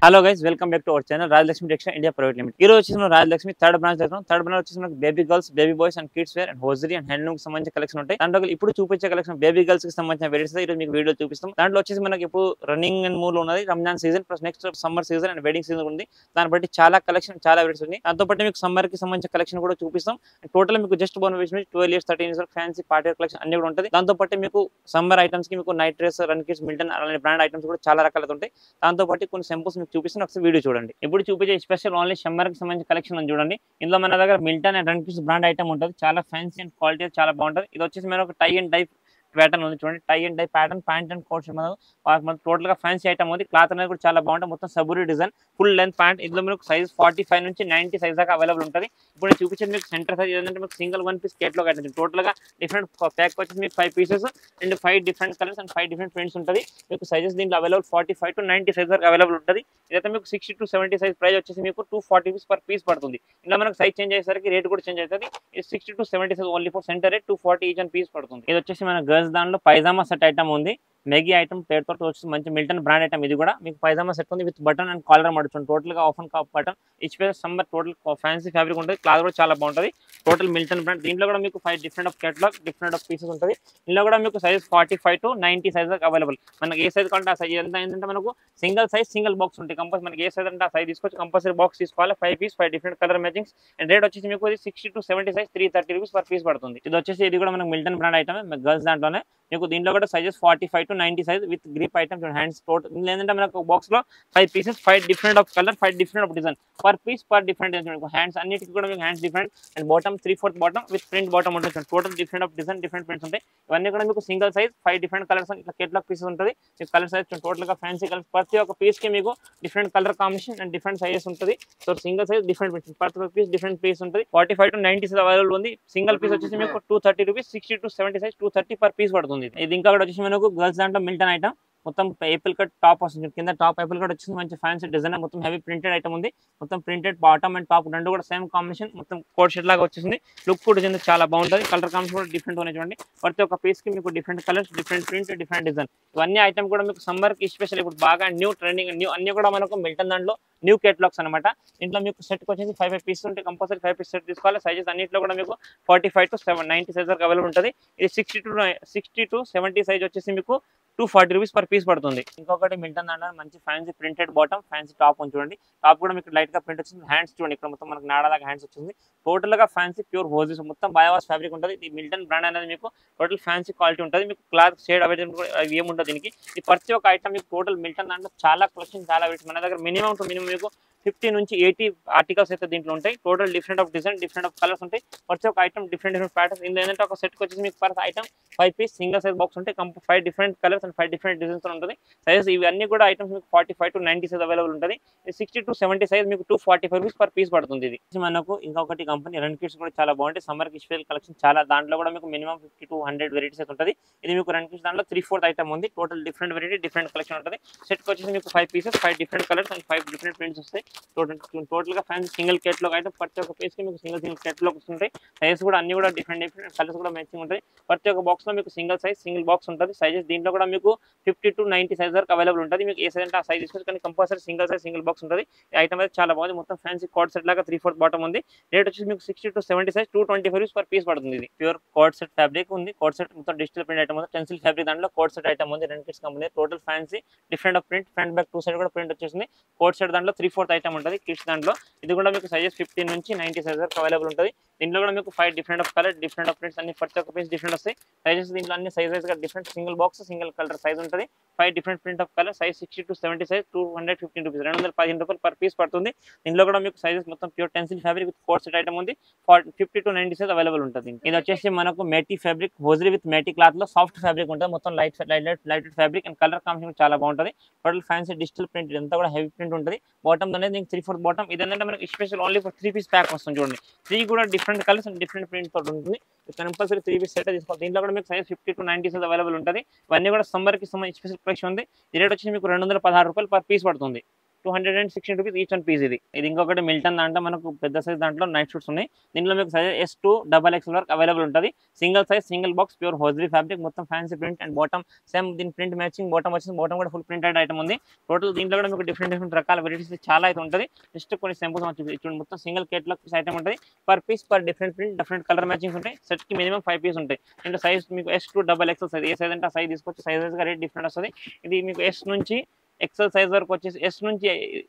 Hello guys, welcome back to our channel Rajalakshmi textile India private limited. ఈ రోజు వచ్చేసి మనం రాజలక్ష్మి థర్డ్ బ్రాంచ్ చేస్తున్నాం. థర్డ్ బ్రాంచ్ వచ్చేసి మనకి baby girls, baby boys and kids wear and hosiery and handloom కి సంబంధించిన కలెక్షన్ ఉంటాయి. దాంట్లో ఇప్పుడు చూపించే కలెక్షన్ బేబీ గర్ల్స్ కి సంబంధించిన వెరైటీస్ ఈ రోజు మీకు వీడియో చూపిస్తాం. దాంట్లో వచ్చేసి మనకి ఇప్పుడు రన్నింగ్ అండ్ మూవ్ ఉన్నది Ramzan season plus next summer season and wedding season ఉంది. దాన్ని బట్టి చాలా కలెక్షన్, చాలా వెరైటీస్ ఉంది. దాంతో పాటు మీకు సమ్మర్ కి సంబంధించిన కలెక్షన్ కూడా చూపిస్తాం. టోటల్ మీకు just born 12 years 13 years fancy party wear collection అన్ని కూడా ఉంటుంది. దాంతో పాటు మీకు సమ్మర్ ఐటమ్స్ కి మీకు night dress, run kids, Milton అలాంటి బ్రాండ్ ఐటమ్స్ కూడా చాలా రకాలు ఉంటాయి. దాంతో పాటు కొన్ని సింపుల్స్ మీకు చూపిస్తాను, ఒకసారి వీడియో చూడండి. ఇప్పుడు చూపించే స్పెషల్ ఓన్లీ సమ్మర్ కి సంబంధించిన కలెక్షన్ అని చూడండి. ఇందులో మన దగ్గర Milton and run kids brand item ఉంటుంది. చాలా ఫ్యాన్సీ అండ్ క్వాలిటీ చాలా బాగుంటుంది. ఇది వచ్చేసి మీరు ఒక టై అండ్ డై ప్యాటర్న్ ఉంది చూడండి. Tie and dye pattern, pant and coat total గా ఫ్యాన్సీ ఐటమ్ ఉంది. క్లాత్ అనేది కూడా చాలా బాగుంటుంది. మొత్తం సబూరి డిజైన్, ఫుల్ లెంత్ ప్యాంట్. ఇందులో మీకు సైజ్ 45 నుంచి 90 సైజ్ దాకా అవైలబుల్ ఉంటుంది. ఇప్పుడు నేను చూపించేది మీకు సెంటర్ సైజ్ ఏంటంటే మీకు single 1 piece catalogue item. Total గా డిఫరెంట్ ప్యాక్ వచ్చేసి మీకు 5 pieces and 5 different colours and 5 different prints ఉంటుంది. మీకు సైజెస్ దీంట్లో అవైలబుల్ 45 to 90 సైజ్ వరకు అవైలబుల్ ఉంటుంది. ఇదైతే మీకు 60 to 70 సైజ్ ప్రైస్ వచ్చేసి మీకు 240 రూపీస్ పర్ పీస్ పడుతుంది. ఇలా మనకు సైజ్ చేంజ్ అయ్యేసరికి రేట్ కూడా చేంజ్ అవుతుంది. ఇది 60 to 70 size only for centre rate 240 each and piece పడుతుంది. ఇది వచ్చేసి మన గర్ల్స్ దాంట్లో పైజామా సెట్ ఐటమ్ ఉంది. మెగి ఐటమ్ పేరుతో వచ్చి మంచి మిల్టన్ బ్రాండ్ ఐటమ్. ఇది కూడా మీకు పైజామా సెట్ ఉంది విత్ బటన్ అండ్ కాలర్ మడుచుంది. టోటల్ గా open cap button each piece summer total fancy fabric ఉంటుంది. క్లాత్ కూడా చాలా బాగుంటుంది. Total Milton brand. దీంట్లో కూడా మీకు 5 different of catalogue, different of pieces ఉంటుంది. ఇందులో కూడా మీకు సైజ్ 45 to 90 సైజ్ అవైలబుల్. మనకి ఏ సైజ్ కంటే ఆ సైజ్ ఎంత ఏంటంటే మనకు సింగిల్ సైజ్ సింగిల్ బాక్స్ ఉంటుంది. కంపల్సరీ మనకి ఏ సైజ్ అంటే ఆ సైజ్ తీసుకోవచ్చు. కంపల్సరీ బాక్స్ తీసుకోవాలి. 5 piece 5 different colour matchings and rate వచ్చేసి మీకు 60 to 70 size 330 rupees per piece పడుతుంది. ఇది వచ్చేసి ఇది కూడా మనకు మిల్టన్ బ్రాండ్ ఐటమ్ గర్ల్స్ దాంట్లోనే. మీకు దీంట్లో కూడా sizes 45 to 90 size with grip item hands tote. ఏంటంటే మనకు బాక్స్ లో 5 pieces 5 different of colour 5 different of design per piece per different hands. అన్నిటికీ కూడా మీకు hands different and bottom 3/4 bottom with print bottom ఉంటుంది. Total different of design, different prints ఉంటాయి. ఇవన్నీ కూడా మీకు సింగిల్ సైజ్ 5 డిఫరెంట్ కలర్స్ ఇట్లా కేటలాగ్ పీసెస్ ఉంటుంది. కలర్ సైజ్ టోటల్ గా ఫ్యాన్సీ కలర్స్. ప్రతి ఒక్క పీస్ కి మీకు different colour combination and different sizes ఉంటుంది. So single size different piece, ప్రతి ఒక్క పీస్ డిఫరెంట్ పీస్ ఉంటుంది. 45 to 90 సైజ్ అవైలబుల్ ఉంది. సింగిల్ పీస్ వచ్చేసి మీకు 230 rupees. 60 to 70 size 230 per piece పడుతుంది. ఇది ఇంకా కూడా వచ్చేసి మనకు గర్ల్స్ దాంట్లో మిల్టన్ ఐటమ్. మొత్తం ఏపిల్ కట్ టాప్ వస్తుంది. కింద టాప్ ఏపిల్ కట్ వచ్చేసి మంచి ఫ్యాన్సీ డిజైన్. మొత్తం హెవీ ప్రింటెడ్ ఐటమ్ ఉంది. మొత్తం ప్రింటెడ్ బాటమ్ అండ్ టాప్ రెండు కూడా సేమ్ కాంబినేషన్. మొత్తం కోట్ షర్ట్ లాగా వచ్చేసింది. లుక్ కూడా చాలా బాగుంటుంది. కలర్ కాంబినేషన్ కూడా డిఫరెంట్ ఉన్నాయి చూడండి. ప్రతి ఒక్క పీస్ కి మీకు different colours, different print, different design. ఇవన్నీ ఐటమ్ కూడా మీకు సమ్మర్ కి స్పెషల్ ఇప్పుడు బాగా న్యూ ట్రెండింగ్ న్యూ అన్ని కూడా మనకు మిల్టన్ దాంట్లో న్యూ కేటలాగ్స్ అనమాట. ఇంట్లో మీకు సెట్ వచ్చేసి 5 పీసెస్ ఉంటే కంపల్సరీ 5 పీస్ సెట్ తీసుకోవాలి. సైజెస్ అన్నింటిలో కూడా మీకు 45 to 90 సైజ్ వరకు అవైలబుల్ ఉంటుంది. ఇది 60 to 70 సైజ్ వచ్చేసి మీకు 240 రూపీస్ పర్ పీస్ పడుతుంది. ఇంకొకటి మిల్టన్ దాంట్లో మంచి fancy printed bottom, fancy top ఉంది చూడండి. టాప్ కూడా మీకు లైట్ గా ప్రింట్ వచ్చింది. హ్యాండ్స్ చూడండి, ఇక్కడ మొత్తం మనకు నాడలాగా హ్యాండ్స్ వచ్చింది. టోటల్ గా ఫ్యాన్సీ ప్యూర్ హోజీస్ మొత్తం బయోవాస్ ఫ్యాబ్రిక్ ఉంటుంది. ఈ మిల్టన్ బ్రాండ్ అనేది మీకు టోటల్ ఫ్యాన్సీ క్వాలిటీ ఉంటుంది. మీకు క్లాత్ షేడ్ అవైలబుల్ ఏముంటుంది దీనికి. ఈ ప్రతి ఒక్క ఐటమ్ మీకు టోటల్ మిల్టన్ దాంట్లో చాలా కలెక్షన్, చాలా మన దగ్గర మినిమం టు మినిమం మీకు 50 నుంచి 80 ఆర్టికల్స్ అయితే దీంట్లో ఉంటాయి. Total different of design, different of colours ఉంటాయి. ప్రతి ఒక్క ఐటమ్ డిఫరెంట్ డిఫరెంట్ ప్యాటర్న్స్. ఇందులో ఏంటంటే ఒక సెట్ వచ్చేసి మీకు per item 5 piece single size box ఉంటాయి. 5 different colours and 5 different designs ఉంటుంది. సైజెస్ ఇవన్నీ కూడా ఐటమ్స్ మీకు 45 to 90 సైజ్ అవైలబుల్ ఉంటుంది. 60 to 70 సైజ్ మీకు 245 రూపీస్ పర్ పీస్ పడుతుంది. ఇది మనకు ఇంకొకటి కంపెనీ రన్ కిట్స్ కూడా చాలా బాగుంటాయి. సమ్మర్ కి స్పెషల్ కలెక్షన్ చాలా. దాంట్లో కూడా మీకు మినిమం 50 to 100 వెరైటీస్ అయితే ఉంటుంది. ఇది మీకు రన్ కిట్స్ దాంట్లో 3/4 ఐటమ్ ఉంది. Total different variety, different collection ఉంటుంది. సెట్ వచ్చేసి మీకు 5 pieces 5 different colours and 5 different prints వస్తాయి. టోటల్ గా ఫ్యాన్సీ సింగిల్ కేటలాగ్ అయితే ప్రతి ఒక్క పీస్ కి మీకు సింగిల్ కేటలాగ్ వస్తుంటాయి. సైజెస్ కూడా అన్ని కూడా డిఫరెంట్ డిఫరెంట్ కలర్స్ కూడా మ్యాచింగ్ ఉంటాయి. ప్రతి ఒక్క బాక్స్ లో మీకు సింగిల్ సైజ్ సింగిల్ బాక్స్ ఉంటుంది. సైజెస్ దీంట్లో కూడా మీకు 50 to 90 సైజ్ వరకు అవైలబుల్ ఉంటుంది. మీకు ఏ సైజ్ అంటే ఆ సైజ్ తీసుకోవచ్చు, కానీ compulsory single size single box ఉంటుంది. ఈ ఐటమ్ అయితే చాలా బాగుంది. మొత్తం ఫ్యాన్సీ కోట్ సెట్ లాగా 3/4 బాటమ్ ఉంది. రేట్ వచ్చేసి మీకు 60 to 70 size 225 rupees per piece పడుతుంది. ఇది ప్యూర్ కోట్ సెట్ ఫ్యాబ్రిక్ ఉంది. కోట్ సెట్ మొత్తం డిజిటల్ ప్రింట్ ఐటమ్ ఉంది. టెన్సిల్ ఫ్యాబ్రిక్ దాంట్లో కోట్ సెట్ ఐటమ్ ఉంది. Run kids company total fancy different of print, front back 2 side కూడా ప్రింట్ వచ్చేసింది. Coat set దాంట్లో 3/4 ఐటమ్ ఉంటుంది కిడ్స్ దాంట్లో. ఇది కూడా మీకు సైజెస్ 15 నుంచి 90 సైజ్ వరకు అవైలబుల్ ఉంటుంది. దీంట్లో కూడా మీకు 5 different of colour, different of prints అన్ని ప్రతి ఒక్క పీస్ డిఫరెంట్ వస్తాయి. సైజెస్ దీంట్లో అన్ని సైజెస్ గా different single box single colour size ఉంటుంది. 5 different print of colour. Size 60 to 70 size 215 rupees 215 రూపాయలు పర్ పీస్ పడుతుంది. దీంట్లో కూడా మీకు సైజెస్ మొత్తం pure tencel fabric with coat set item ఉంది. 50 to 90 సైజ్ అవైలబుల్ ఉంటుంది. ఇది వచ్చేసి మనకు matty fabric hosiery with matty cloth లో సాఫ్ట్ ఫ్యాబ్రిక్ ఉంటుంది. మొత్తం light fabric and colour combination చాలా బాగుంటుంది. టోటల్ ఫ్యాన్సీ డిజిటల్ ప్రింట్ ఇదంతా కూడా హెవీ ప్రింట్ ఉంటుంది. బాటమ్ అనేది 3/4 బాటమ్. ఇదేంటంటే మనకి special only for 3 piece pack వస్తుంది చూడండి. 3 కూడా different colours and different print తోటి ఉంటుంది. కంపల్సరీ 3 పీస్ సెట్ తీసుకోవాలి. దీంట్లో కూడా మీకు సైజ్ 50 to 90 సైజ్ అవైలబుల్ ఉంటుంది. ఇవన్నీ కూడా సమ్మర్ కి సంబంధించి స్పెషల్ కలెక్షన్ ఉంది. ఈ రేట్ వచ్చి మీకు 216 రూపాయలు పర్ పీస్ పడుతుంది. 216 రూపీస్ ఈచ్ వన్ పీస్. ఇది ఇంకొకటి మిల్టన్ దాంట్లో మనకు పెద్ద సైజ్ దాంట్లో నైట్ షూట్స్ ఉన్నాయి. దీంట్లో మీకు సైజ్ S2 XXL వరకు అవైలబుల్ ఉంటుంది. Single size single box pure hosiery fabric, మొత్తం fancy print and bottom same దీని ప్రింట్ మ్యాచింగ్ బాటమ్ వచ్చింది. బాటమ్ కూడా ఫుల్ ప్రింటెడ్ ఐటమ్ ఉంది. టోటల్ దీంట్లో కూడా మీకు డిఫరెంట్ రకాల వెరైటీస్ చాలా అయితే ఉంటుంది. జస్ట్ కొన్ని సింపుల్స్ చూడండి, మొత్తం సింగిల్ కేటలాగ్ పీస్ ఐటమ్ ఉంటుంది. Per piece per different print different colour matchings ఉంటాయి. సెట్ కి మినిమం 5 పీస్ ఉంటాయి. దీంట్లో సైజ్ మీకు S2 XXL సైజ్, ఏ సైజ్ అంటే ఆ సైజ్ తీసుకోవచ్చు. సైజ్ గా రేట్ డిఫరెంట్ వస్తుంది. ఇది మీకు S నుంచి XL సైజ్ వరకు వచ్చేసి, S నుంచి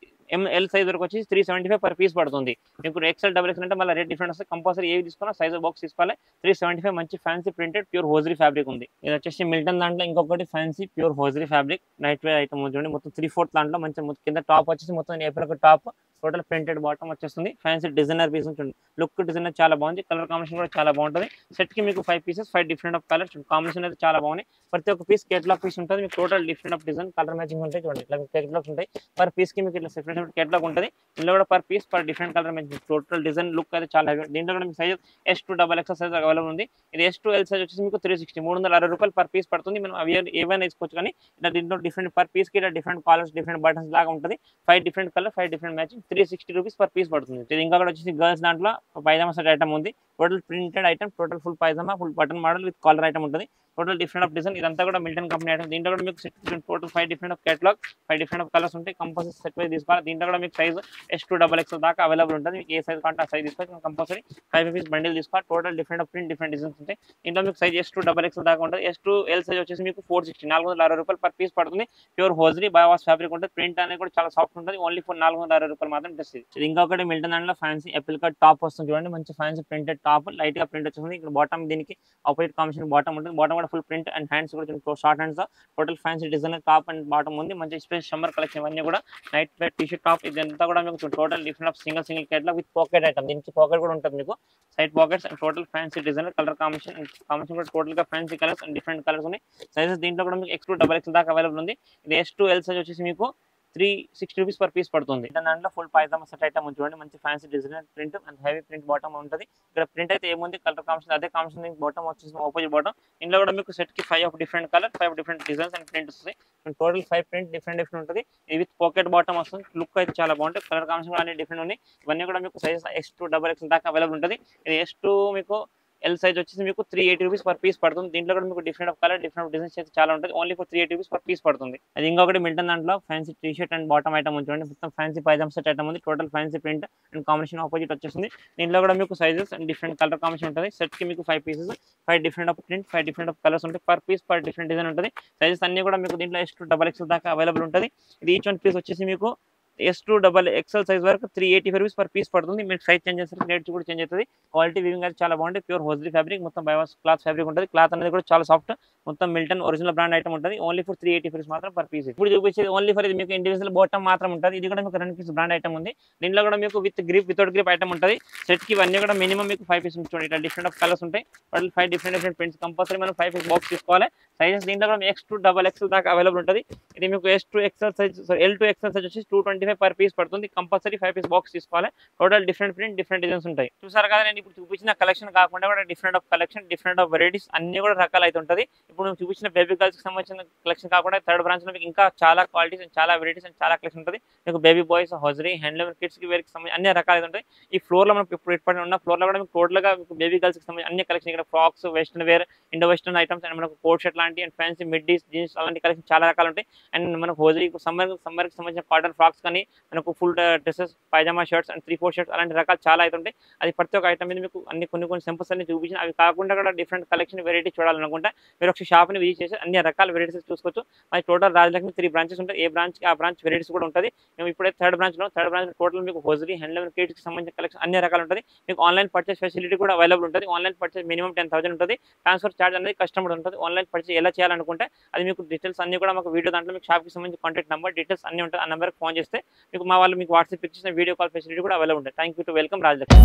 ML సైజ్ వరకు వచ్చేసి 375 పర్ పీస్ పడుతుంది. మీకు XL XXL అంటే మళ్ళీ రేట్ డిఫరెంట్ వస్తుంది. కంపల్సరీ ఏవి తీసుకున్నా సైజ్ బాక్స్ తీసుకోవాలి. 375 మంచి fancy printed pure hosiery fabric ఉంది. ఇది వచ్చేసి మిల్టన్ దాంట్లో ఇంకొకటి fancy pure hosiery fabric night wear item చూడండి. మొత్తం 3/4 దాంట్లో మంచి కింద టాప్ వచ్చేసి మొత్తం April top, total printed bottom వచ్చేస్తుంది. ఫ్యాన్సీ డిజైనర్ పీస్ ఉంటుంది. లుక్ డిజైనర్ చాలా బాగుంది. కలర్ కాంబినేషన్ కూడా చాలా బాగుంటుంది. సెట్ కి మీకు 5 pieces 5 different of colours combination అయితే చాలా బాగుంది. ప్రతి ఒక్క పీస్ కేటలాగ్ పీస్ ఉంటుంది. మీకు total different of design colour matching ఉంటాయి. చూడండి ఇట్లా కేటలాగ్స్ ఉంటాయి. పర్ పీస్ కి మీకు ఇట్లా సెపరేట్ కేటలాగ్ ఉంటుంది. ఇందులో కూడా per piece per different colour matching total design look అయితే చాలా హెవీ. దీంట్లో కూడా మీకు size S2 XXL size available ఉంది. ఇది S2 L సైజ్ వచ్చేసి మీకు 360 రూపాయలు పర్ పీస్ పడుతుంది. మనం అవి ఏవైనా వేసుకోవచ్చు. కానీ ఇలా దీంట్లో డిఫరెంట్ పర్ పీస్ కి డిఫరెంట్ కలర్స్ డిఫరెంట్ బటన్స్ లాగా ఉంటుంది. 5 different colour 5 different matching 360 rupees per piece పడుతుంది. ఇది ఇంకా వచ్చేసి గర్ల్స్ దాంట్లో పైజామా సెట్ ఐటమ్ ఉంది. Total printed item, total full pyjama full button model with collar item ఉంటుంది. Total different of design. ఇదంతా కూడా మిల్టన్ కంపెనీ ఐటమ్. దీంట్లో కూడా మీకు total 5 different of catalogue 5 different of colours ఉంటాయి. కంపల్సరీ సెట్ వైజ్ తీసుకోవాలి. దీంట్లో కూడా మీకు సైజ్ S2 XXL దాకా అవైలబుల్ ఉంటుంది. మీకు ఏ సైజ్ కావాలంటే ఆ సైజ్ తీసుకోవాలి. కంపల్సరీ 5 పీస్ బండిల్ తీసుకోవాలి. Total different of print different designs ఉంటాయి. దీంట్లో మీకు సైజ్ S2 XXL దాకా ఉంటుంది. S2 L సైజ్ వచ్చేసి మీకు 460 రూపాయలు పర్ పీస్ పడుతుంది. ప్యూర్ హోజ్రీ బయోవాష్ ఫ్యాబ్రిక్ ఉంటుంది. ప్రింట్ అనేది కూడా చాలా సాఫ్ట్ ఉంటుంది. ఓన్లీ ఫర్ 460 రూపాయలు మాత్రం డ్రెస్. ఇది ఇంకొకటి మిల్టన్ దాంట్లో ఫ్యాన్సీ ఎపిల్ కట్ టాప్ వస్తుంది. చూడండి మంచి ఫ్యాన్సీ ప్రింటెడ్ టాప్, లైట్ గా ప్రింట్ వచ్చేస్తుంది. ఇక్కడ బాటమ్ దీనికి ఆపోజిట్ కాంబినేషన్ బాటమ్ ఉంటుంది. బాటమ్ కూడా ఫుల్ ప్రింట్ అండ్ హ్యాండ్స్ కూడా short hands. Total fancy design top and bottom ఉంది. మంచి స్పెషల్ సమ్మర్ కలెక్షన్ ఇవన్నీ కూడా night wear T shirt top. ఇదంతా కూడా మీకు total different of single catalogue with pocket item. దీనికి పాకెట్ కూడా ఉంటుంది. మీకు side pockets and total fancy design colour combination కూడా టోటల్ గా fancy colours and different colours ఉన్నాయి. సైజెస్ దీంట్లో కూడా మీకు S2 XXL దాకా అవైలబుల్ ఉంది. ఇది S2 L సైజ్ వచ్చేసి మీకు 360 రూపీస్ పర్ పీస్ పడుతుంది. దాంట్లో ఫుల్ పైజామా సెట్ ఐటమ్ చూడండి. మంచి fancy designer print and heavy print bottom ఉంటుంది. ఇక్కడ ప్రింట్ అయితే ఏముంది కలర్ కాంబినేషన్ అదే కాంబినేషన్ బాటమ్ వచ్చేసి ఆపోజిట్ బాటమ్. ఇందులో కూడా మీకు సెట్ కి 5 different colour 5 different designs and print వస్తాయి. టోటల్ 5 ప్రింట్ డిఫరెంట్ ఉంటుంది. ఇది విత్ పాకెట్ బాటమ్ వస్తుంది. లుక్ అయితే చాలా బాగుంటుంది. కలర్ కాంబినేషన్ అన్ని డిఫరెంట్ ఉన్నాయి. ఇవన్నీ కూడా మీకు సైజ్ S2 XXL దాకా అవైలబుల్ ఉంటుంది. ఇది S2 మీకు L సైజ్ వచ్చేసి మీకు 380 రూపీస్ పర్ పీస్ పడుతుంది. దీంట్లో కూడా మీకు different of colour different designs అయితే చాలా ఉంటుంది. Only for 380 rupees per piece పడుతుంది. అది ఇంకొకటి మిల్టన్ దాంట్లో fancy T shirt and bottom item చూడండి. మొత్తం ఫ్యాన్సీ పైజామా సెట్ ఐటమ్ ఉంది. Total fancy print and combination opposite వచ్చేసింది. దీంట్లో కూడా మీకు sizes and different colour combination ఉంటుంది. సెట్ కి మీకు 5 pieces 5 different of print 5 different of colours ఉంటాయి. Per piece per different design ఉంటుంది. సైజెస్ అన్ని కూడా మీకు దీంట్లో S2 XXL దాకా అవైలబుల్ ఉంటుంది. ఇది ఈచ్ వన్ పీస్ వచ్చేసి మీకు S2 XXL సైజ్ వరకు 385 రూపీస్ పర్ పీస్ పడుతుంది. మీకు సైజ్ చేంజ్ చేస్తే రేట్ కూడా చేంజ్ అవుతుంది. క్వాలిటీ వీవింగ్ అయితే చాలా బాగుంటుంది. ప్యూర్ హోజ్రీ ఫ్యాబ్రిక్ మొత్తం బయోవాష్ క్లాత్ ఫ్యాబ్రిక్ ఉంటుంది. క్లాత్ అనేది కూడా చాలా సాఫ్ట్. మొత్తం మిల్టన్ ఒరిజినల్ బ్రాండ్ ఐటమ్ ఉంటుంది. ఓన్లీ ఫర్ 380 రూపీస్ మాత్రం పర్ పీస్. ఇప్పుడు చూపించేది ఓన్లీ ఫర్ ఇది మీకు ఇండివిజువల్ బాటమ్ మాత్రం ఉంటుంది. ఇది కూడా మీకు 2 పీస్ బ్రాండ్ ఐటమ్ ఉంది. దీంట్లో కూడా మీకు with grip without grip item ఉంటుంది. సెట్ కి ఇవన్నీ కూడా మినిమం మీకు 5 పీస్ చూడండి. ఇట్లా డిఫరెంట్ ఆఫ్ కలర్స్ ఉంటాయి. Total 5 different prints. కంపల్సరీ మనం 5 పీస్ బాక్స్ తీసుకోవాలి. సైజెస్ దీంట్లో కూడా S2 XXL దాకా అవైలబుల్ ఉంటుంది. ఇది మీకు S2 XL size L2 XL size వచ్చి 225 పర్ పీస్ పడుతుంది. కంపల్సరీ 5 పీస్ బాక్స్ తీసుకోవాలి. Total different print different designs ఉంటాయి. చూసారు కదా, నేను ఇప్పుడు చూపించిన కలెక్షన్ కాకుండా కూడా different of collection different of varieties అన్ని కూడా రకాలు అయితే ఉంటుంది. ఇప్పుడు నేను చూపించిన బేబీ గర్ల్స్ కి సంబంధించిన కలెక్షన్ కాకుండా థర్డ్ బ్రాంచ్ లో మీకు ఇంకా చాలా క్వాలిటీస్ అండ్ చాలా వెరైటీస్ అండ్ చాలా కలెక్షన్ ఉంటుంది. మీకు baby boys hosiery handloom kids కి వేరికి సంబంధించి అన్ని రకాలు అయితే ఉంటాయి. ఈ ఫ్లోర్ లో మనం ఇప్పుడు ఇప్పటి ఉన్న ఫ్లోర్ లో కూడా మీకు టోటల్ గా మీకు బేబీ గర్ల్స్ కి సంబంధించి అన్ని కలెక్షన్ ఇక్కడ frocks western wear Indo western items and మనకు కోట్ షర్ట్ లాంటి అండ్ ఫ్యాన్సీ మిడ్డీస్ జీన్స్ అలాంటి కలెక్షన్ చాలా రకాలు ఉంటాయి. అండ్ మనకు హోజ్రీ సమ్మర్ కి సంబంధించిన కాటన్ ఫ్రాక్స్ కానీ మనకు full dresses pyjama shirts and 3/4 shirts అలాంటి రకాలు చాలా అయితే ఉంటాయి. అది ప్రతి ఒక్క ఐటమ్ మీద మీకు కొన్ని సింపుల్స్ అన్ని చూపించిన అవి కాకుండా కూడా డిఫరెంట్ కలెక్షన్ వెరైటీ చూడాలనుకుంటే మీరు ఒక షాప్ ని విజిట్ చేసి అన్ని రకాల వెరైటీస్ చూసుకోవచ్చు. అది టోటల్ రాజలక్ష్మి 3 బ్రాంచెస్ ఉంటాయి. ఏ బ్రాంచ్ ఆ బ్రాంచ్ వెరైటీస్ కూడా ఉంటుంది. మేము ఇప్పుడైతే థర్డ్ బ్రాంచ్ టోటల్ మీకు హోజ్రీ హ్యాండ్లూమ్ కిడ్స్ కి సంబంధించిన కలెక్షన్ అన్ని రకాలు ఉంటుంది. మీకు ఆన్లైన్ పర్చేస్ ఫెసిలిటీ కూడా అవైలబుల్ ఉంటుంది. ఆన్లైన్ పర్చేస్ మినిమం 10,000 ఉంటుంది. ట్రాన్స్ఫర్ చార్జ్ అనేది కస్టమర్ ఉంటుంది. ఆన్లైన్ పర్చేస్ ఎలా చేయాలనుకుంటే అది మీకు డీటెయిల్స్ అన్ని కూడా మాకు వీడియో దాంట్లో మీకు షాప్ కి సంబంధించి కాంటాక్ట్ నెంబర్ డీటెయిల్స్ అన్ని ఉంటాయి. ఆ నెంబర్కి ఫోన్ చేస్తే మీకు మా వాళ్ళు మీకు వాట్సాప్ ఇచ్చిన వీడియో కాల్ ఫెసిలిటీ కూడా అవైలబుల్ ఉంటుంది. Thank you to welcome Rajalakshmi.